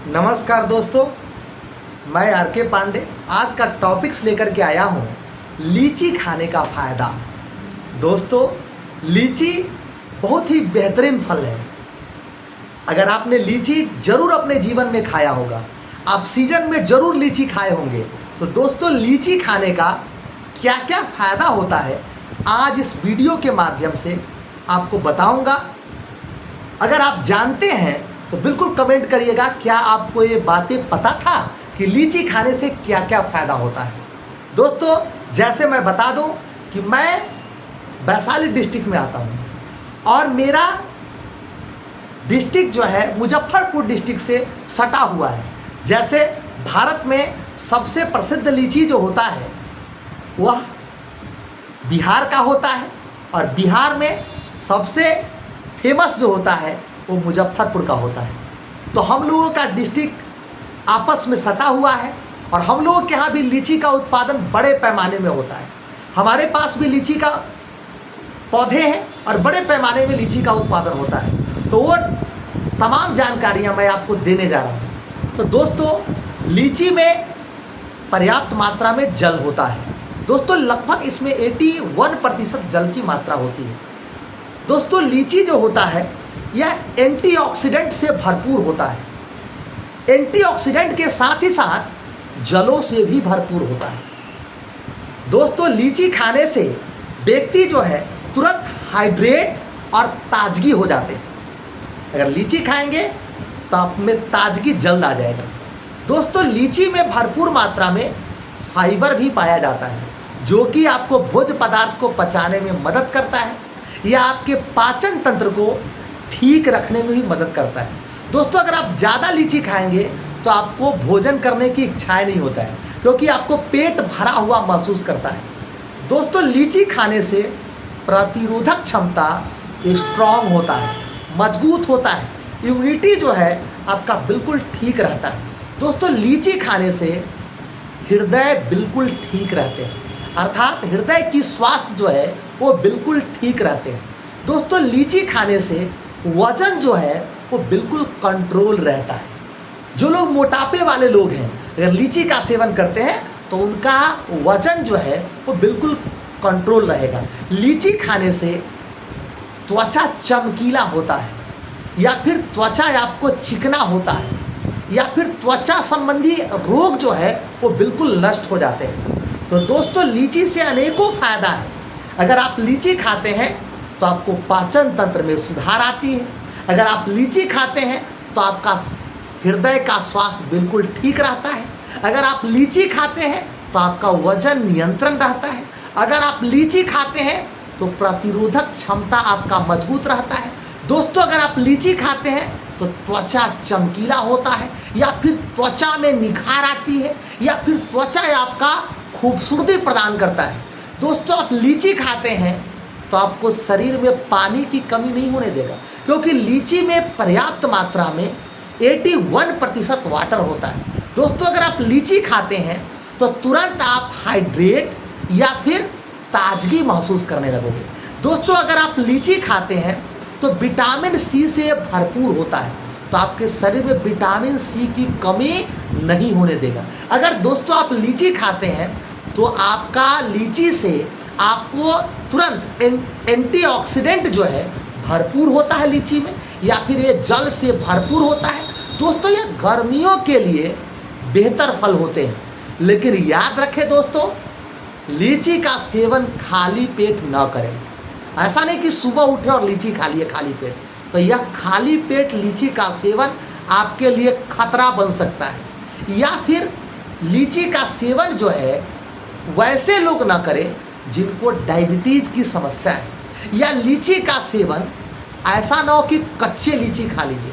नमस्कार दोस्तों, मैं आर के पांडे आज का टॉपिक्स लेकर के आया हूँ लीची खाने का फ़ायदा। दोस्तों, लीची बहुत ही बेहतरीन फल है। अगर आपने लीची ज़रूर अपने जीवन में खाया होगा, आप सीजन में ज़रूर लीची खाए होंगे। तो दोस्तों, लीची खाने का क्या क्या फ़ायदा होता है आज इस वीडियो के माध्यम से आपको बताऊंगा। अगर आप जानते हैं तो बिल्कुल कमेंट करिएगा, क्या आपको ये बातें पता था कि लीची खाने से क्या क्या फ़ायदा होता है। दोस्तों, जैसे मैं बता दूं कि मैं वैशाली डिस्ट्रिक्ट में आता हूं और मेरा डिस्ट्रिक्ट जो है मुजफ्फरपुर डिस्ट्रिक्ट से सटा हुआ है। जैसे भारत में सबसे प्रसिद्ध लीची जो होता है वह बिहार का होता है और बिहार में सबसे फेमस जो होता है वो मुजफ्फरपुर का होता है। तो हम लोगों का डिस्ट्रिक्ट आपस में सटा हुआ है और हम लोगों के यहाँ भी लीची का उत्पादन बड़े पैमाने में होता है। हमारे पास भी लीची का पौधे हैं और बड़े पैमाने में लीची का उत्पादन होता है। तो वो तमाम जानकारियाँ मैं आपको देने जा रहा हूँ। तो दोस्तों, लीची में पर्याप्त मात्रा में जल होता है। दोस्तों, लगभग इसमें 81% जल की मात्रा होती है। दोस्तों, लीची जो होता है यह एंटीऑक्सीडेंट से भरपूर होता है। एंटीऑक्सीडेंट के साथ ही साथ जलों से भी भरपूर होता है। दोस्तों, लीची खाने से व्यक्ति जो है तुरंत हाइड्रेट और ताजगी हो जाते हैं। अगर लीची खाएंगे तो आप में ताजगी जल्द आ जाएगा। दोस्तों, लीची में भरपूर मात्रा में फाइबर भी पाया जाता है, जो कि आपको भोज्य पदार्थ को पचाने में मदद करता है या आपके पाचन तंत्र को ठीक रखने में भी मदद करता है। दोस्तों, अगर आप ज़्यादा लीची खाएंगे तो आपको भोजन करने की इच्छाएं नहीं होता है, क्योंकि आपको पेट भरा हुआ महसूस करता है। दोस्तों, लीची खाने से प्रतिरोधक क्षमता स्ट्रांग होता है, मजबूत होता है। इम्यूनिटी जो है आपका बिल्कुल ठीक रहता है। दोस्तों, लीची खाने से हृदय बिल्कुल ठीक रहते हैं, अर्थात हृदय की स्वास्थ्य जो है वो बिल्कुल ठीक रहते हैं। दोस्तों, लीची खाने से वज़न जो है वो बिल्कुल कंट्रोल रहता है। जो लोग मोटापे वाले लोग हैं, अगर लीची का सेवन करते हैं तो उनका वज़न जो है वो बिल्कुल कंट्रोल रहेगा। लीची खाने से त्वचा चमकीला होता है, या फिर त्वचा आपको चिकना होता है, या फिर त्वचा संबंधी रोग जो है वो बिल्कुल नष्ट हो जाते हैं। तो दोस्तों, लीची से अनेकों फ़ायदा है। अगर आप लीची खाते हैं तो आपको पाचन तंत्र में सुधार आती है। अगर आप लीची खाते हैं तो आपका हृदय का स्वास्थ्य बिल्कुल ठीक रहता है। अगर आप लीची खाते हैं तो आपका वजन नियंत्रण रहता है। अगर आप लीची खाते हैं तो प्रतिरोधक क्षमता आपका मजबूत रहता है। दोस्तों, अगर आप लीची खाते हैं तो त्वचा चमकीला होता है, या फिर त्वचा में निखार आती है, या फिर त्वचा आपका खूबसूरती प्रदान करता है। दोस्तों, आप लीची खाते हैं तो आपको शरीर में पानी की कमी नहीं होने देगा, क्योंकि लीची में पर्याप्त मात्रा में 81% वाटर होता है। दोस्तों, अगर आप लीची खाते हैं तो तुरंत आप हाइड्रेट या फिर ताजगी महसूस करने लगोगे। दोस्तों, अगर आप लीची खाते हैं तो विटामिन सी से भरपूर होता है, तो आपके शरीर में विटामिन सी की कमी नहीं होने देगा। अगर दोस्तों आप लीची खाते हैं तो आपका लीची से आपको तुरंत एंटीऑक्सीडेंट जो है भरपूर होता है लीची में, या फिर ये जल से भरपूर होता है। दोस्तों, ये गर्मियों के लिए बेहतर फल होते हैं। लेकिन याद रखें दोस्तों, लीची का सेवन खाली पेट न करें। ऐसा नहीं कि सुबह उठे और लीची खा लिए खाली पेट, तो यह खाली पेट लीची का सेवन आपके लिए खतरा बन सकता है। या फिर लीची का सेवन जो है वैसे लोग ना करें जिनको डायबिटीज़ की समस्या है, या लीची का सेवन ऐसा ना हो कि कच्चे लीची खा लीजिए।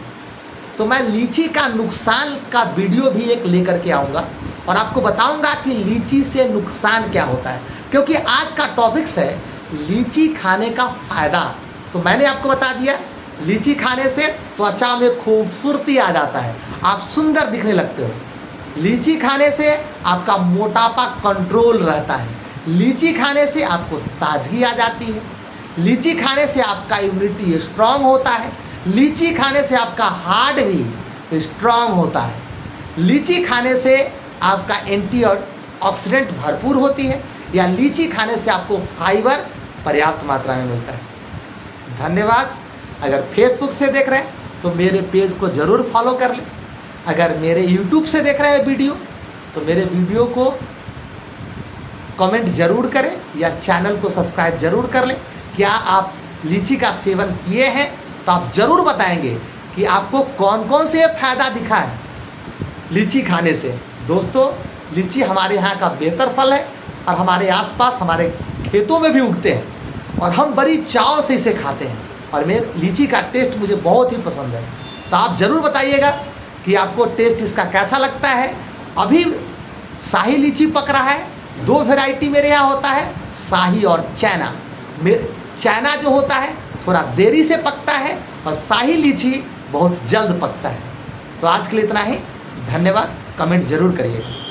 तो मैं लीची का नुकसान का वीडियो भी एक लेकर के आऊँगा और आपको बताऊँगा कि लीची से नुकसान क्या होता है, क्योंकि आज का टॉपिक्स है लीची खाने का फ़ायदा। तो मैंने आपको बता दिया, लीची खाने से त्वचा में खूबसूरती आ जाता है, आप सुंदर दिखने लगते हो। लीची खाने से आपका मोटापा कंट्रोल रहता है। लीची खाने से आपको ताजगी आ जाती है। लीची खाने से आपका इम्यूनिटी स्ट्रांग होता है। लीची खाने से आपका हार्ट भी स्ट्रांग होता है। लीची खाने से आपका एंटीऑक्सीडेंट भरपूर होती है, या लीची खाने से आपको फाइबर पर्याप्त मात्रा में मिलता है। धन्यवाद। अगर फेसबुक से देख रहे हैं तो मेरे पेज को ज़रूर फॉलो कर लें। अगर मेरे यूट्यूब से देख रहे हैं वीडियो तो मेरे वीडियो को कमेंट ज़रूर करें या चैनल को सब्सक्राइब ज़रूर कर लें। क्या आप लीची का सेवन किए हैं तो आप ज़रूर बताएंगे कि आपको कौन कौन से फ़ायदा दिखा है लीची खाने से। दोस्तों, लीची हमारे यहाँ का बेहतर फल है और हमारे आसपास हमारे खेतों में भी उगते हैं और हम बड़ी चाव से इसे खाते हैं और मेरे लीची का टेस्ट मुझे बहुत ही पसंद है। तो आप ज़रूर बताइएगा कि आपको टेस्ट इसका कैसा लगता है। अभी शाही लीची पक रहा है। 2 वैरायटी मेरे यहाँ होता है, शाही और चाइना। चाइना जो होता है थोड़ा देरी से पकता है और शाही लीची बहुत जल्द पकता है। तो आज के लिए इतना ही। धन्यवाद। कमेंट ज़रूर करिएगा।